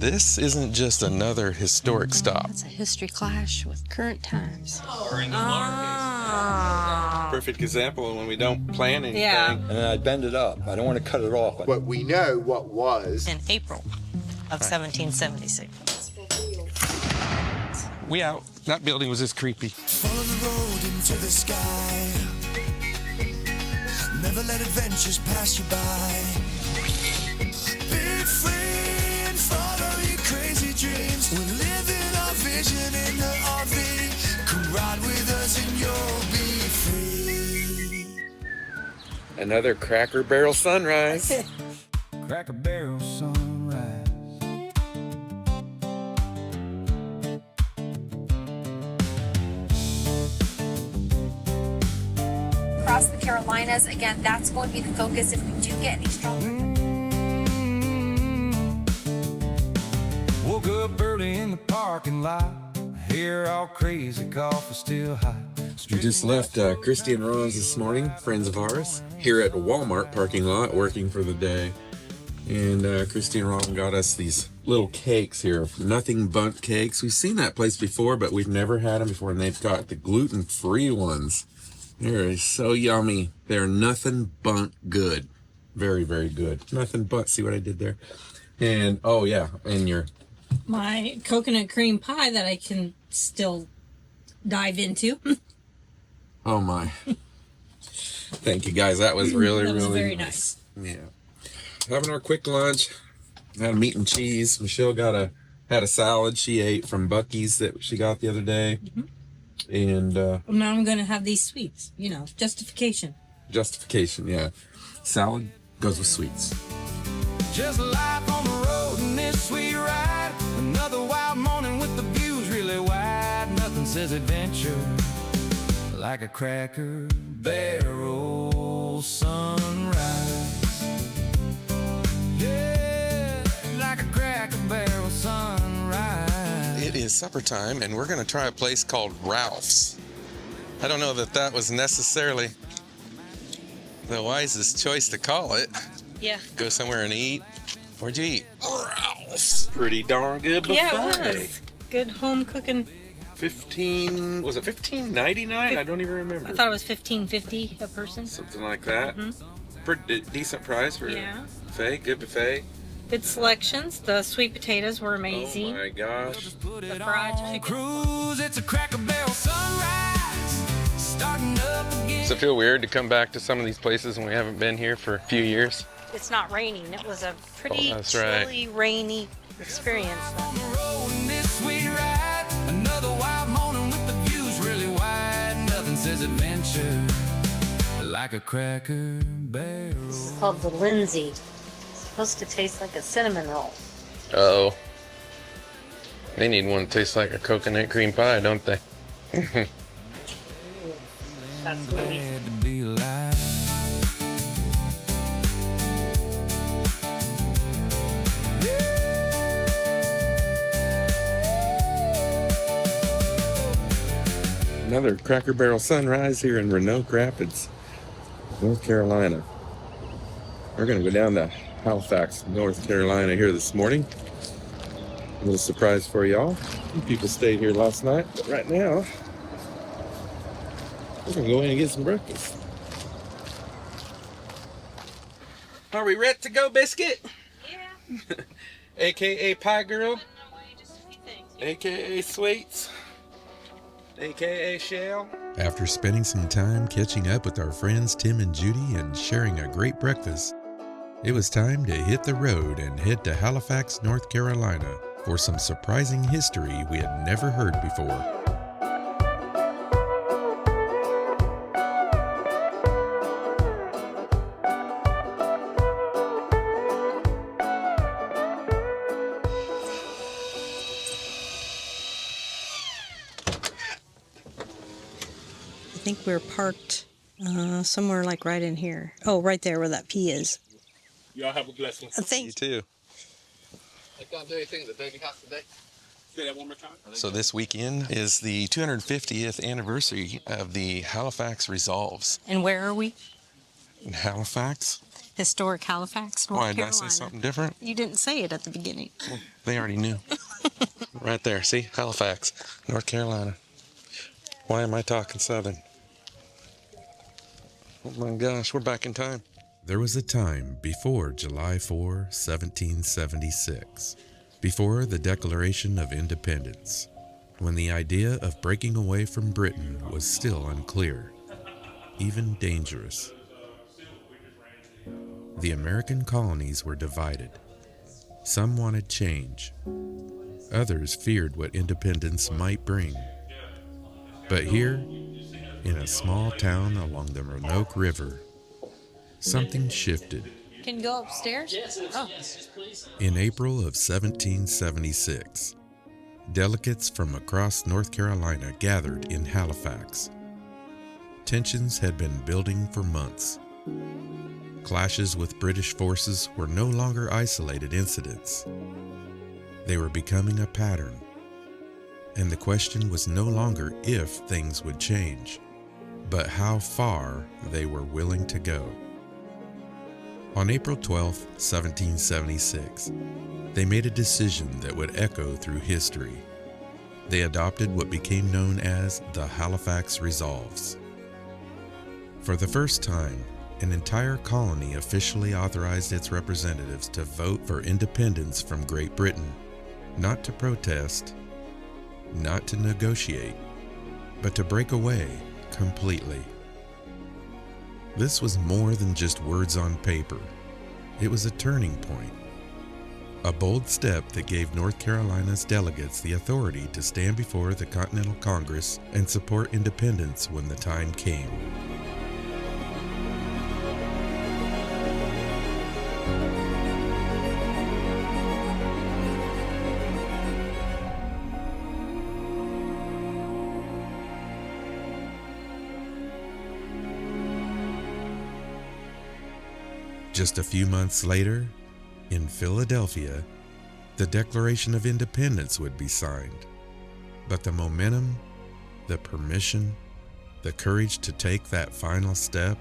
this isn't just another historic stop. It's a history clash with current times. Perfect example of when we don't plan anything. Yeah. And then I bend it up. I don't want to cut it off. But we know what was. In April of 1776. We out. That building was just creepy. Follow the road into the sky. Never let adventures pass you by. Be free and follow your crazy dreams. We're living our vision in the RV. Come ride with us and you'll be free. Another Cracker Barrel sunrise. Cracker Barrel sunrise. Across the Carolinas, again, that's going to be the focus if we do get any stronger. Woke up early in the parking lot. Hair all crazy, coffee still hot. We just left Christy and Ron's this morning, friends of ours, here at the Walmart parking lot, working for the day. And Christy and Ron got us these little cakes here, Nothing Bundt cakes. We've seen that place before, but we've never had them before, and they've got the gluten-free ones. They're so yummy. They're nothing but good. Very, very good. Nothing but, see what I did there? And, oh yeah, and your... My coconut cream pie that I can still dive into. Oh my. Thank you guys. That was really, That was really very nice. Yeah. Having our quick lunch. Had a meat and cheese. Michelle had a salad she ate from Buc-ee's that she got the other day. And Now I'm going to have these sweets. You know, justification. justification, yeah. Salad goes with sweets. Just life on the road in this sweet ride. Another wild morning with the views really wide. Nothing says adventure like a Cracker Barrel sunrise. Yeah, like a Cracker Barrel sunrise. It is supper time, and we're going to try a place called Ralph's. I don't know that was necessarily the wisest choice to call it. Yeah. Go somewhere and eat. Where'd you eat? Ralph's. Pretty darn good buffet. Yeah, it was. Good home cooking. Was it $15.99? I don't even remember. I thought it was $15.50 a person. Something like that. Pretty decent price for Yeah. a buffet. Good buffet. Good selections. The sweet potatoes were amazing. Oh my gosh. The fried chicken. Cruise, it's a Cracker Barrel sunrise. Starting up again. Does it feel weird to come back to some of these places when we haven't been here for a few years? It's not raining. It was a pretty that's right. chilly, rainy experience. On the road in this sweet ride. Another wild morning with the views really wide. Nothing says adventure like a Cracker Barrel. This is called the Lindsay. It's supposed to taste like a cinnamon roll. Uh-oh. They need one that tastes like a coconut cream pie, don't they? That's sweet. Glad to be alive. Another Cracker Barrel sunrise here in Roanoke Rapids, North Carolina. We're going to go down to Halifax, North Carolina here this morning. A little surprise for y'all. Some people stayed here last night, but right now, we're going to go in and get some breakfast. Are we ready to go, Biscuit? Yeah. AKA Pie Girl, Just a few things. AKA Sweets, AKA Shell. After spending some time catching up with our friends Tim and Judy and sharing a great breakfast, it was time to hit the road and head to Halifax, North Carolina for some surprising history we had never heard before. I think we're parked somewhere like right in here. Oh, right there where that P is. Y'all have a blessed one. Thank You too. I can't do anything that baby has today. Say that one more time. So this weekend is the 250th anniversary of the Halifax Resolves. And where are we? In Halifax? Historic Halifax, North Why, did I Carolina. say something different? You didn't say it at the beginning. They already knew. Right there, see? Halifax, North Carolina. Why am I talking Southern? Oh my gosh, we're back in time. There was a time before July 4, 1776, before the Declaration of Independence, when the idea of breaking away from Britain was still unclear, even dangerous. The American colonies were divided. Some wanted change. Others feared what independence might bring. But here, in a small town along the Roanoke River, something shifted. Can you go upstairs? Yes, yes, please. In April of 1776, delegates from across North Carolina gathered in Halifax. Tensions had been building for months. Clashes with British forces were no longer isolated incidents. They were becoming a pattern. And the question was no longer if things would change, but how far they were willing to go. On April 12, 1776, they made a decision that would echo through history. They adopted what became known as the Halifax Resolves. For the first time, an entire colony officially authorized its representatives to vote for independence from Great Britain, not to protest, not to negotiate, but to break away completely. This was more than just words on paper. It was a turning point, a bold step that gave North Carolina's delegates the authority to stand before the Continental Congress and support independence when the time came. Just a few months later, in Philadelphia, the Declaration of Independence would be signed. But the momentum, the permission, the courage to take that final step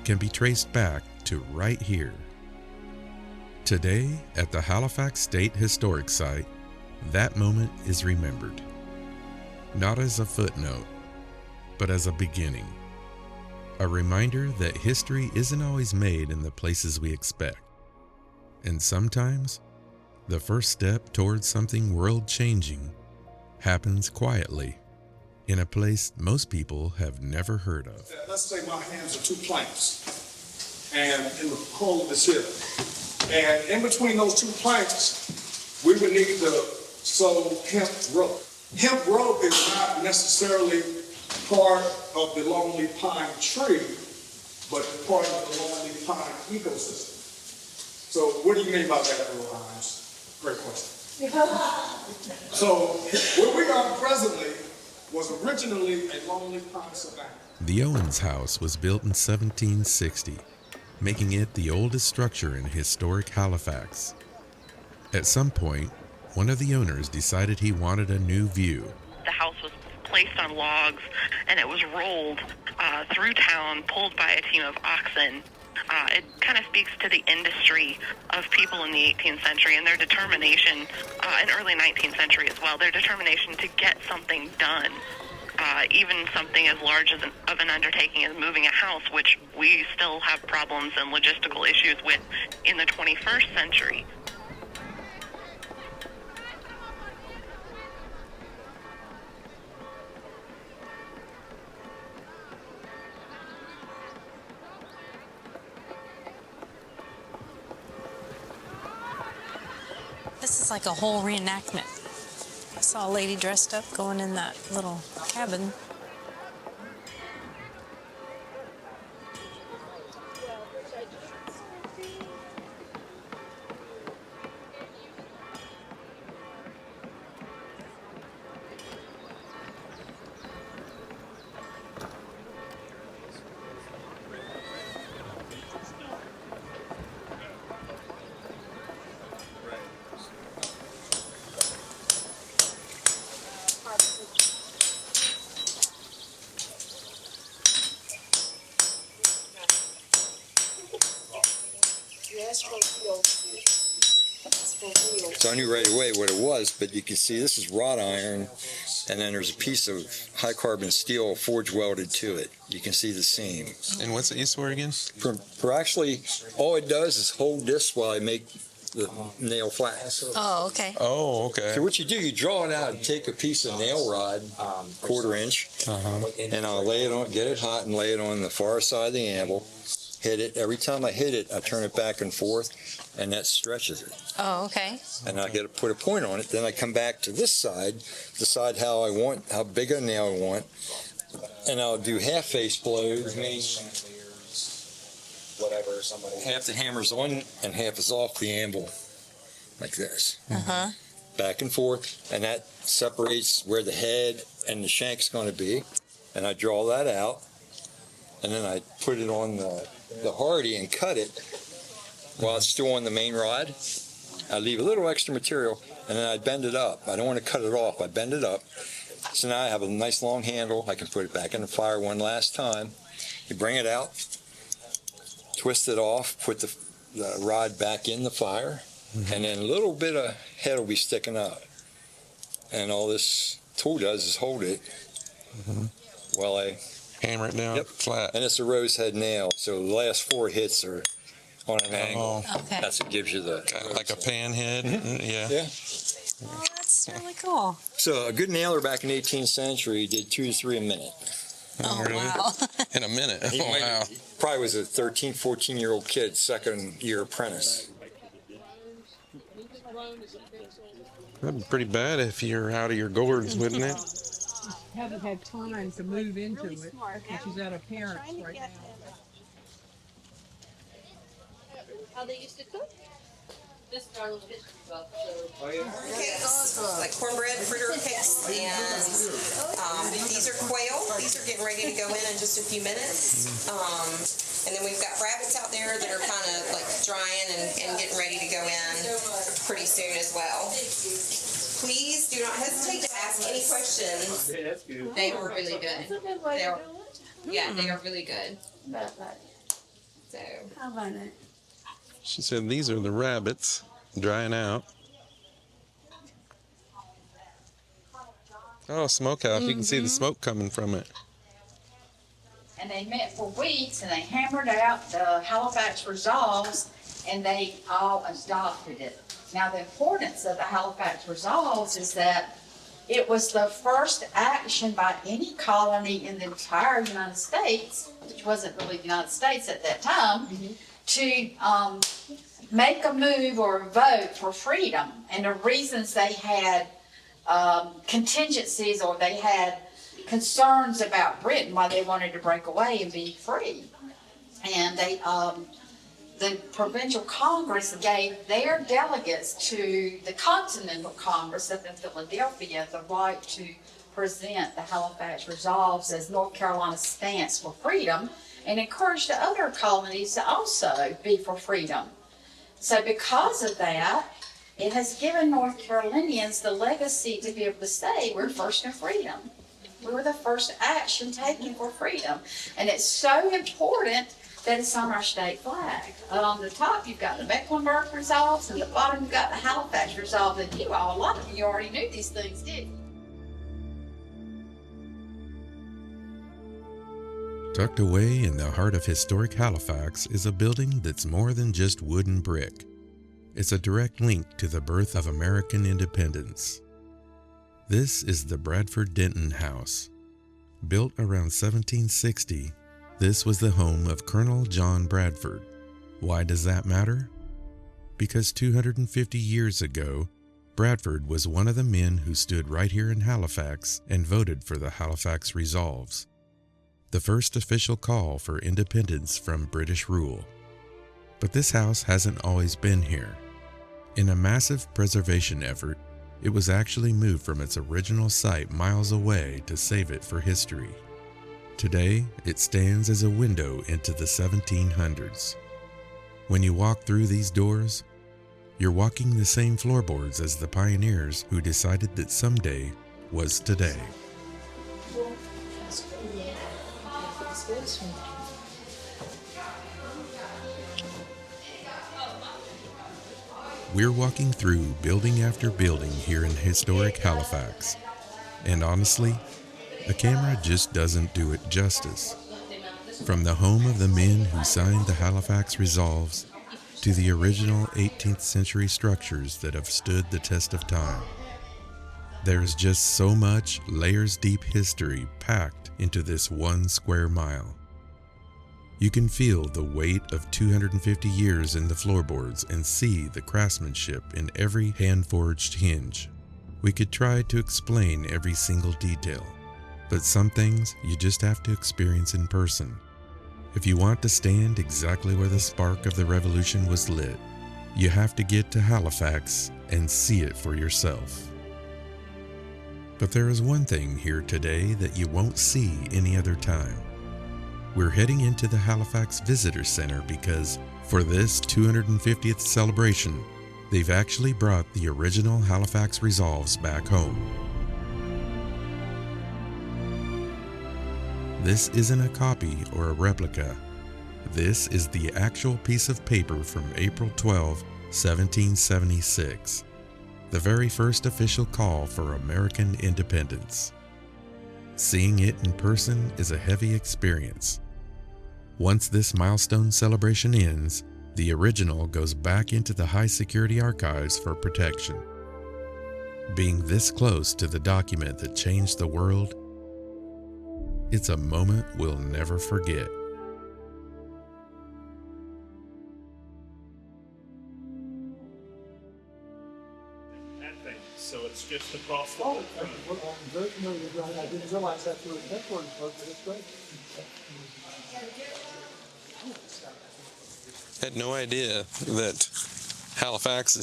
can be traced back to right here. Today, at the Halifax State Historic Site, that moment is remembered. Not as a footnote, but as a beginning. A reminder that history isn't always made in the places we expect. And sometimes, the first step towards something world-changing happens quietly, in a place most people have never heard of. Let's say my hands are two planks, and in the hole is here. And in between those two planks, we would need to sew hemp rope. Hemp rope is not necessarily part of the lonely pine tree, but part of the lonely pine ecosystem. So what do you mean by that, Earl Hines? Great question. So where we are presently was originally a lonely pine savanna. The Owens House was built in 1760, making it the oldest structure in historic Halifax. At some point, one of the owners decided he wanted a new view. The house was placed on logs, and it was rolled through town, pulled by a team of oxen. It kind of speaks to the industry of people in the 18th century and their determination, and early 19th century as well, their determination to get something done. Even something as large as of an undertaking as moving a house, which we still have problems and logistical issues with in the 21st century. This is like a whole reenactment. I saw a lady dressed up going in that little cabin. So I knew right away what it was, but you can see this is wrought iron, and then there's a piece of high carbon steel forge welded to it. You can see the seam. And what's it used for again? For actually, all it does is hold this while I make the nail flat. Oh, okay. Oh, okay. So what you do, you draw it out and take a piece of nail rod, 1/4 inch, and I'll lay it on, get it hot and lay it on the far side of the anvil, hit it. Every time I hit it, I turn it back and forth, and that stretches it. Oh, okay. And I get to put a point on it. Then I come back to this side, decide how I want, how big a nail I want, and I'll do half face blows, meaning half the hammer's on and half is off the anvil, like this. Back and forth, and that separates where the head and the shank's going to be. And I draw that out, and then I put it on the hardy and cut it while it's still on the main rod. I leave a little extra material, and then I bend it up. I don't want to cut it off. I bend it up. So now I have a nice long handle. I can put it back in the fire one last time. You bring it out, twist it off, put the rod back in the fire, and then a little bit of head will be sticking up. And all this tool does is hold it while I hammer it down flat. And it's a rose head nail, so the last 4 hits are on an angle. Okay. That's what gives you the... Kind of like a pan head. Yeah. Oh, that's really cool. So a good nailer back in the 18th century did 2 to 3 a minute. Oh, really? wow. In a minute. He Oh, wow. probably was a 13, 14-year-old kid, second year apprentice. That'd be pretty bad if you're out of your gourds, wouldn't it? Haven't had time to move into it. She's at her parents right now. How they used to cook? This is our little history book. Cakes, like cornbread, fritter cakes, and these are quail. These are getting ready to go in just a few minutes. And then we've got rabbits out there that are kind of like drying and getting ready to go in pretty soon as well. Please do not hesitate to ask any questions. They were really good. They are really good. So. How about it? She said these are the rabbits drying out. Oh, smokehouse. You can see the smoke coming from it. And they met for weeks, and they hammered out the Halifax Resolves, and they all adopted it. Now, the importance of the Halifax Resolves is that it was the first action by any colony in the entire United States, which wasn't really the United States at that time, to make a move or a vote for freedom. And the reasons they had contingencies, or they had concerns about Britain, why they wanted to break away and be free. And they, the provincial Congress gave their delegates to the Continental Congress up in Philadelphia the right to present the Halifax Resolves as North Carolina's stance for freedom, and encouraged the other colonies to also be for freedom. So because of that, it has given North Carolinians the legacy to be able to say we're first in freedom. We were the first action taken for freedom. And it's so important that it's on our state flag. On the top, you've got the Mecklenburg Resolves, and at the bottom, you've got the Halifax Resolve. And a lot of you already knew these things, didn't you? Tucked away in the heart of historic Halifax is a building that's more than just wood and brick. It's a direct link to the birth of American independence. This is the Bradford Denton House. Built around 1760, this was the home of Colonel John Bradford. Why does that matter? Because 250 years ago, Bradford was one of the men who stood right here in Halifax and voted for the Halifax Resolves, the first official call for independence from British rule. But this house hasn't always been here. In a massive preservation effort, it was actually moved from its original site miles away to save it for history. Today, it stands as a window into the 1700s. When you walk through these doors, you're walking the same floorboards as the pioneers who decided that someday was today. We're walking through building after building here in historic Halifax. And honestly, a camera just doesn't do it justice. From the home of the men who signed the Halifax Resolves to the original 18th century structures that have stood the test of time, there's just so much layers deep history packed into this 1 square mile. You can feel the weight of 250 years in the floorboards and see the craftsmanship in every hand-forged hinge. We could try to explain every single detail, but some things you just have to experience in person. If you want to stand exactly where the spark of the revolution was lit, you have to get to Halifax and see it for yourself. But there is one thing here today that you won't see any other time. We're heading into the Halifax Visitor Center because for this 250th celebration, they've actually brought the original Halifax Resolves back home. This isn't a copy or a replica. This is the actual piece of paper from April 12, 1776, the very first official call for American independence. Seeing it in person is a heavy experience. Once this milestone celebration ends, the original goes back into the high security archives for protection. Being this close to the document that changed the world, it's a moment we'll never forget. So it's just across the front. I didn't realize that's where it's great. Had no idea that Halifax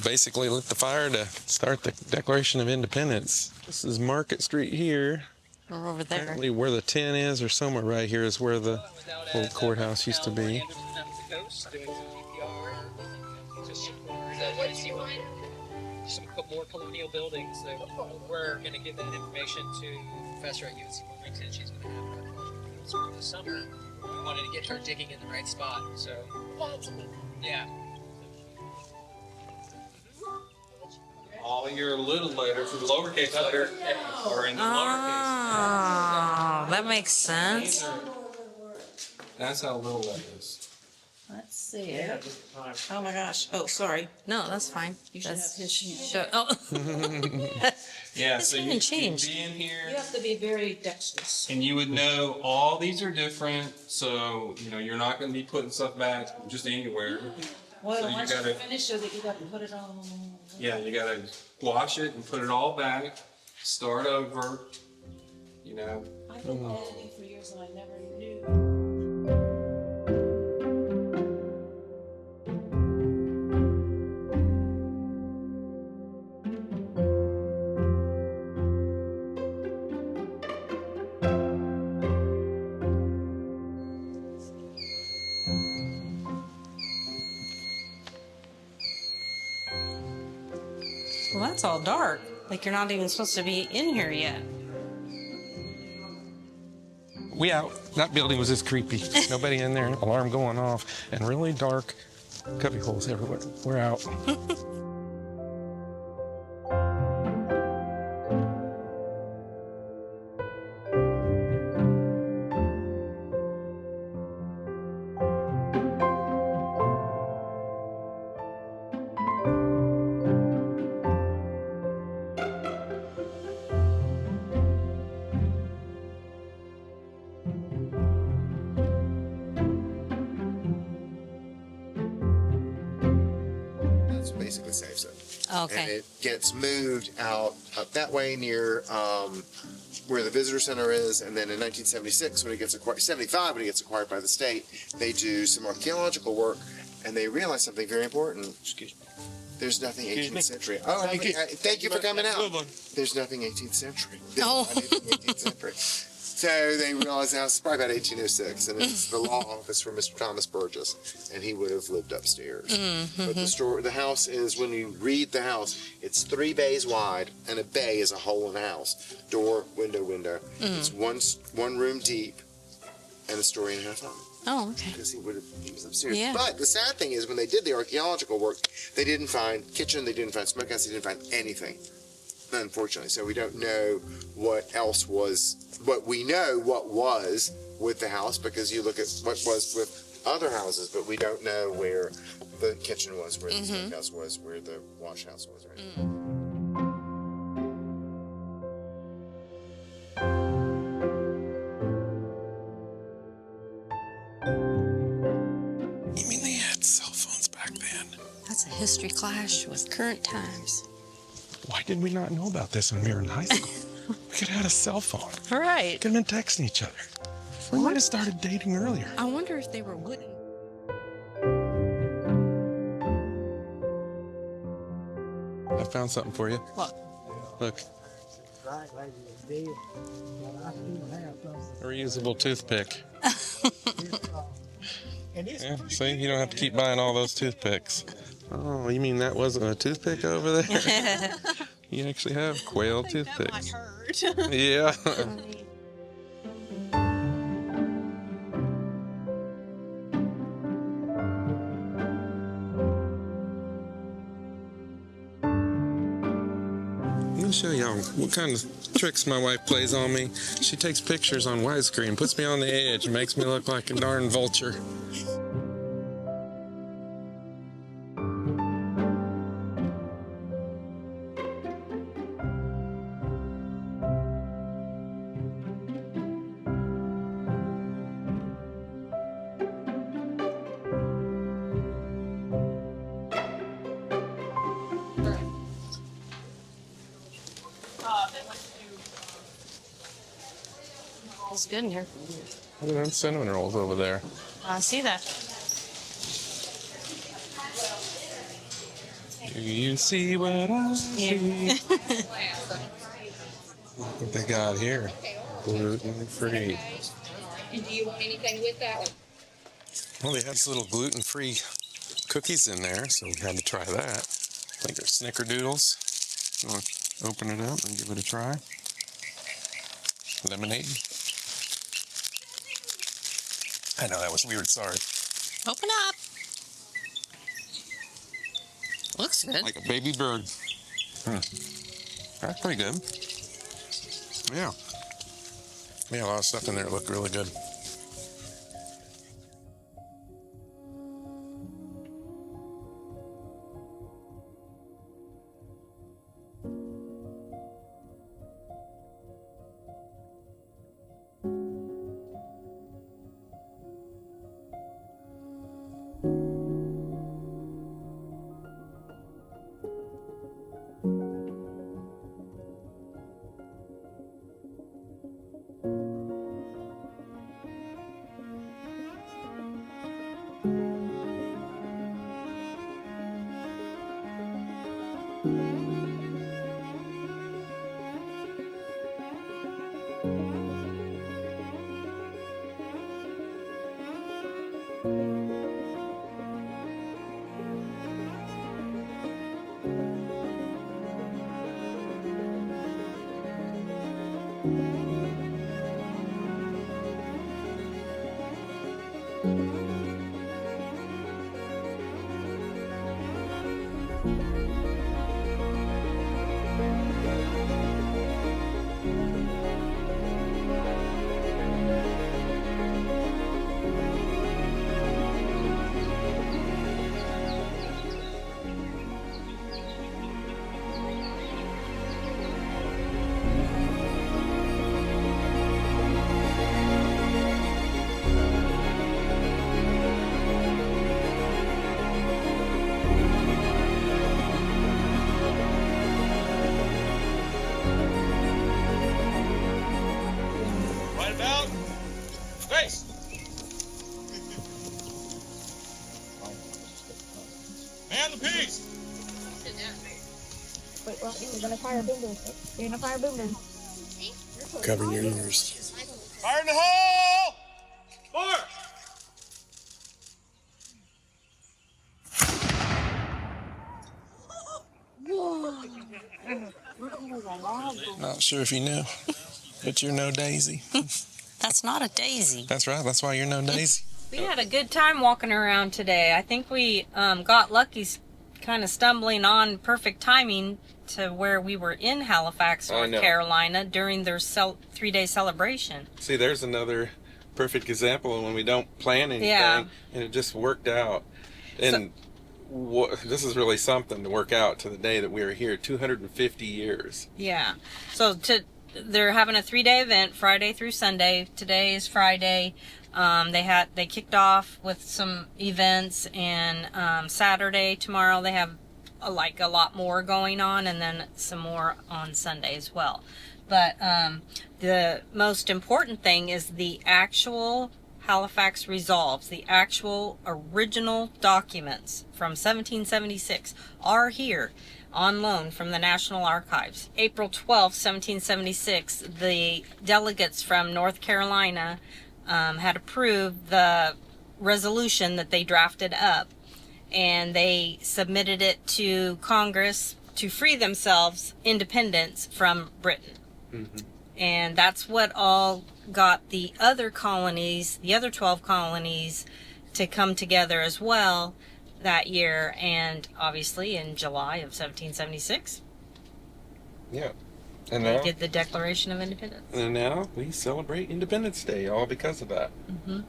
basically lit the fire to start the Declaration of Independence. This is Market Street here. Or over there. Apparently where the 10 is, or somewhere right here, is where the old courthouse used to be. Some more colonial buildings. So we're going to give that information to Professor at UNC Wilmington. She's going to have a field tour this summer. We wanted to get her digging in the right spot. So, yeah. All your little letters, the lowercase letter, are in the lowercase. Oh, that makes sense. That's how little that is. Let's see it. Oh my gosh. Oh, sorry. No, that's fine. You should have his show. Oh. Yeah, This so hasn't you changed. be in here, You have to be very dexterous. and you would know all these are different. So you're not going to be putting stuff back just anywhere. Well, So you once gotta- you finish it, you got to put it on. Yeah, you got to wash it and put it all back. Start over. I've been editing for years and I never knew. Well, that's all dark. Like you're not even supposed to be in here yet. We out. That building was just creepy. Nobody in there. Alarm going off. And really dark cubby holes everywhere. We're out. Basically saves it. Okay. And it gets moved out up that way near where the visitor center is, and then in 1976 when it gets acquired, 75 when it gets acquired by the state, they do some archaeological work and they realize something very important. Excuse me. There's nothing 18th century. Oh, thank you for coming out. There's nothing 18th century. There's not anything 18th century. So they realized the house is probably about 1806, and it's the law office for Mr. Thomas Burgess, and he would have lived upstairs. But the house is, when you read the house, it's 3 bays wide, and a bay is a hole in the house. Door, window, window. It's one room deep, and a story and a half long. Oh, okay. Because he was upstairs. Yeah. But the sad thing is, when they did the archaeological work, they didn't find kitchen, they didn't find smokehouse, they didn't find anything. Unfortunately, so we don't know what else was. But we know what was with the house because you look at what was with other houses, but we don't know where the kitchen was, where the smokehouse was, where the wash house was. Right? You mean they had cell phones back then? That's a history clash with current times. Why did we not know about this when we were in high school? We could have had a cell phone. Right. Could have been texting each other. We might have started dating earlier. I wonder if they were wooden. I found something for you. What? Look. A reusable toothpick. Yeah, see, you don't have to keep buying all those toothpicks. Oh, you mean that wasn't a toothpick over there? You actually have quail toothpicks. That might hurt. Yeah. Let me show y'all what kind of tricks my wife plays on me. She takes pictures on widescreen, puts me on the edge, and makes me look like a darn vulture. It's good in here. What are those cinnamon rolls over there? I see that. Do you see what I see? What they got here? Gluten-free. And do you want anything with that one? Well, they had these little gluten-free cookies in there, so we had to try that. I think they're snickerdoodles. You want to open it up and give it a try? Lemonade. I know, that was weird, sorry. Open up. Looks good. Like a baby bird. That's pretty good. Yeah. Yeah, a lot of stuff in there looked really good. Wait, well, you're gonna fire a boom boom. You're gonna fire a boom boom. Cover your ears. Fire in the hole! Fire! Not sure if you knew, but you're no daisy. That's not a daisy. That's right. That's why you're no daisy. We had a good time walking around today. I think we got lucky kind of stumbling on perfect timing to where we were in Halifax, North Carolina during their 3-day celebration. See, there's another perfect example of when we don't plan anything and it just worked out. And this is really something to work out to the day that we are here, 250 years. Yeah. So they're having a 3-day event, Friday through Sunday. Today is Friday. They kicked off with some events, and Saturday, tomorrow, they have a lot more going on, and then some more on Sunday as well. But the most important thing is the actual Halifax Resolves, the actual original documents from 1776 are here on loan from the National Archives. April 12, 1776, the delegates from North Carolina had approved the resolution that they drafted up, and they submitted it to Congress to free themselves independence from Britain. Mm-hmm. And that's what all got the other colonies, the other 12 colonies, to come together as well that year, and obviously in July of 1776. Yeah. And they did the Declaration of Independence. And now we celebrate Independence Day, all because of that. Mm-hmm.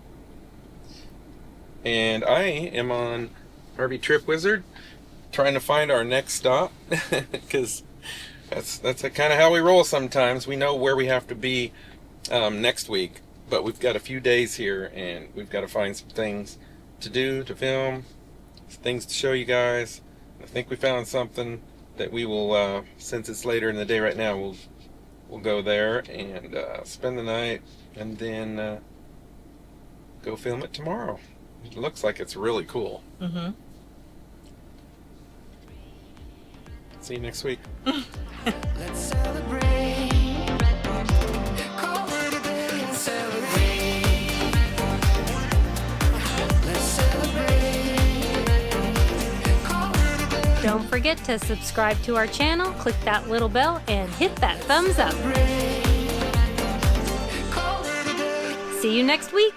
And I am on RV Trip Wizard, trying to find our next stop, because that's kind of how we roll sometimes. We know where we have to be next week, but we've got a few days here, and we've got to find some things to do, to film, things to show you guys. I think we found something that we will, since it's later in the day right now, we'll go there and spend the night, and then go film it tomorrow. It looks like it's really cool. Mm-hmm. See you next week. Let's celebrate. Call it a day and celebrate. Let's celebrate. Call it a day. Don't forget to subscribe to our channel, click that little bell, and hit that thumbs up. See you next week.